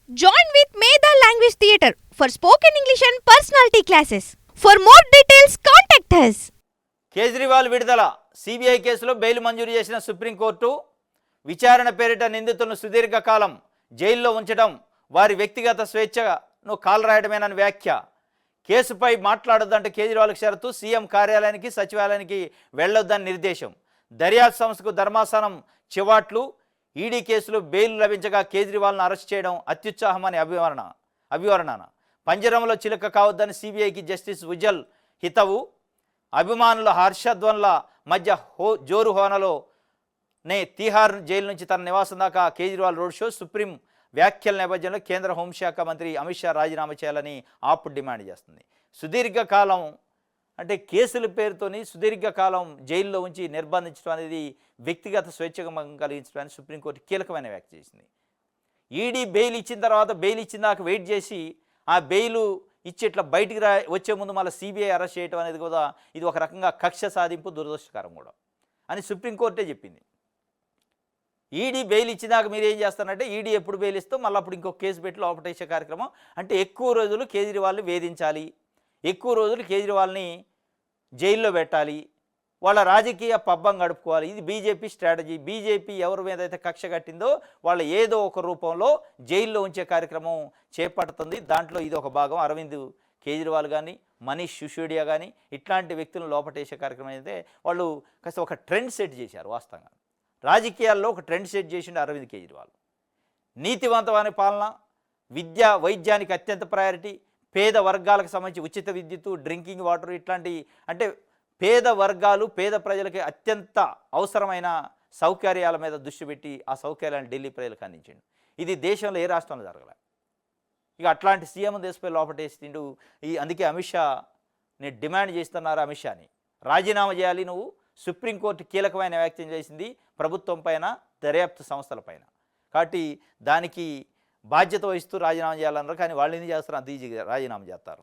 Join with Medha Language Theatre for spoken English and personality classes. For more details, contact us. Kejriwal విడుదల. CBI కేసులో bail మంజూరు చేసిన supreme court విచారణ పేరిట నిందితులను సుదీర్ఘకాలం జైల్లో ఉంచడం వారి వ్యక్తిగత స్వేచ్ఛను కాలరాయడమేనని వ్యాఖ్య. కేసుపై మాట్లాడొద్దంటే కేజ్రీవాల్కి షరతు. సీఎం కార్యాలయానికి సచివాలయానికి వెళ్లొద్దని నిర్దేశం. దర్యాప్తు సంస్థకు ధర్మాసనం చివాట్లు. ఈడీ కేసులో బెయిల్ లభించగా కేజ్రీవాల్ను అరెస్ట్ చేయడం అత్యుత్సాహమని అభివర్ణన. పంజరంలో చిలుక కావద్దని సిబిఐకి జస్టిస్ ఉజ్జల్ హితవు. అభిమానుల హర్షధ్వన్ల మధ్య జోరు హోనాలోనే తీహార్ జైలు నుంచి తన నివాసం దాకా కేజ్రీవాల్ రోడ్ షో. సుప్రీం వ్యాఖ్యల నేపథ్యంలో కేంద్ర హోంశాఖ మంత్రి అమిత్ షా రాజీనామా చేయాలని ఆప్ డిమాండ్ చేస్తుంది. సుదీర్ఘకాలం అంటే కేసుల పేరుతోని సుదీర్ఘకాలం జైల్లో ఉంచి నిర్బంధించడం అనేది వ్యక్తిగత స్వేచ్ఛగా కలిగించడానికి సుప్రీంకోర్టు కీలకమైన వ్యాఖ్య చేసింది. ఈడీ బెయిల్ ఇచ్చిన తర్వాత బెయిల్ ఇచ్చిన దాకా వెయిట్ చేసి ఆ బెయిల్ ఇచ్చి ఇట్లా బయటికి వచ్చే ముందు మళ్ళీ సిబిఐ అరెస్ట్ చేయడం అనేది కూడా ఇది ఒక రకంగా కక్ష సాధింపు, దురదృష్టకరం కూడా అని సుప్రీంకోర్టే చెప్పింది. ఈడీ బెయిల్ ఇచ్చినాక మీరు ఏం చేస్తారంటే ఈడీ ఎప్పుడు బెయిల్ ఇస్తూ మళ్ళీ అప్పుడు ఇంకొక కేసు పెట్టి లోపటేసే కార్యక్రమం. అంటే ఎక్కువ రోజులు కేజ్రీవాల్ని వేధించాలి, ఎక్కువ రోజులు కేజ్రీవాల్ని జైల్లో పెట్టాలి, వాళ్ళ రాజకీయ పబ్బం గడుపుకోవాలి. ఇది బీజేపీ స్ట్రాటజీ. బీజేపీ ఎవరి మీద అయితే కక్ష కట్టిందో వాళ్ళ ఏదో ఒక రూపంలో జైల్లో ఉంచే కార్యక్రమం చేపడుతుంది. దాంట్లో ఇది ఒక భాగం. అరవింద్ కేజ్రీవాల్ కానీ, మనీష్ సిసోడియా కానీ ఇట్లాంటి వ్యక్తులను లోపటేసే కార్యక్రమం అయితే వాళ్ళు కాస్త ఒక ట్రెండ్ సెట్ చేశారు. వాస్తవంగా రాజకీయాల్లో ఒక ట్రెండ్ సెట్ చేసిండు అరవింద్ కేజ్రీవాల్. నీతివంతమైన పాలన, విద్య, వైద్యానికి అత్యంత ప్రయారిటీ, పేద వర్గాలకు సంబంధించి ఉచిత విద్యుత్తు, డ్రింకింగ్ వాటర్ ఇట్లాంటి అంటే పేద వర్గాలు, పేద ప్రజలకి అత్యంత అవసరమైన సౌకర్యాల మీద దృష్టి పెట్టి ఆ సౌకర్యాలను ఢిల్లీ ప్రజలకు అందించిండు. ఇది దేశంలో ఏ రాష్ట్రంలో జరగలే. ఇక అట్లాంటి సీఎం దేశపై లోపటేసిండు. అందుకే అమిత్ షా నేను డిమాండ్ చేస్తున్నారు అమిత్ షాని రాజీనామా చేయాలి నువ్వు. సుప్రీంకోర్టు కీలకమైన వ్యాఖ్యలు చేసింది ప్రభుత్వం పైన, దర్యాప్తు సంస్థల పైన. కాబట్టి దానికి బాధ్యత వహిస్తూ రాజీనామా చేయాలన్నారు. కానీ వాళ్ళు ఏం చేస్తారు, అంత ఈజీగా రాజీనామా చేస్తారు.